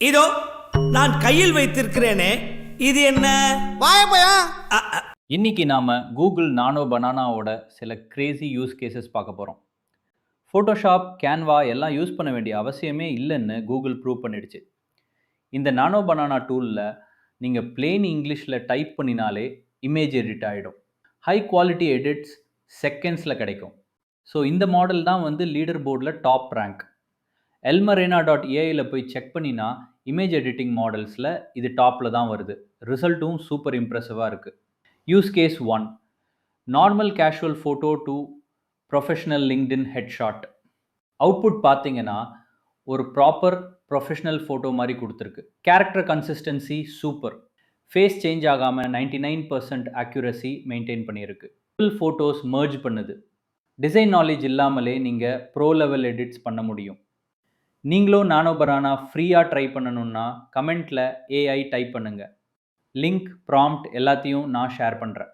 இதோ நான் கையில் வைத்திருக்கிறேனே, இது என்ன? வாயப்பயா. இன்னைக்கு நாம் கூகுள் நானோ பனானாவோட சில கிரேசி யூஸ் கேசஸ் பார்க்க போகிறோம். ஃபோட்டோஷாப், கேன்வா எல்லாம் யூஸ் பண்ண வேண்டிய அவசியமே இல்லைன்னு கூகுள் ப்ரூவ் பண்ணிடுச்சு. இந்த நானோ பனானா டூலில் நீங்கள் பிளெயின் இங்கிலீஷில் டைப் பண்ணினாலே இமேஜ் எடிட் ஆகிடும். ஹை குவாலிட்டி எடிட்ஸ் செகண்ட்ஸில் கிடைக்கும். ஸோ இந்த மாடல் தான் லீடர் போர்டில் டாப் ரேங்க். elmarina.ai போய் செக் பண்ணினா இமேஜ் எடிட்டிங் மாடல்ஸில் இது டாப்பில் தான் வருது. ரிசல்ட்டும் சூப்பர் இம்ப்ரெசிவாக இருக்குது. Use case 1, normal casual photo to professional LinkedIn headshot. Output பார்த்தீங்கன்னா ஒரு ப்ராப்பர் ப்ரொஃபஷனல் ஃபோட்டோ மாதிரி கொடுத்துருக்கு. Character consistency super. Face change ஆகாமல் 99% அக்யூரசி மெயின்டைன் பண்ணியிருக்கு. ஃபுல் ஃபோட்டோஸ் மர்ஜ் பண்ணுது. டிசைன் நாலேஜ் இல்லாமலே நீங்கள் ப்ரோ லெவல் எடிட்ஸ் பண்ண முடியும். நீங்களும் நானோ பனானா ஃப்ரீயாக ட்ரை பண்ணணுன்னா கமெண்ட்டில் ஏஐ டைப் பண்ணுங்கள். லிங்க், ப்ராம்ப்ட் எல்லாத்தையும் நான் ஷேர் பண்ணுறேன்.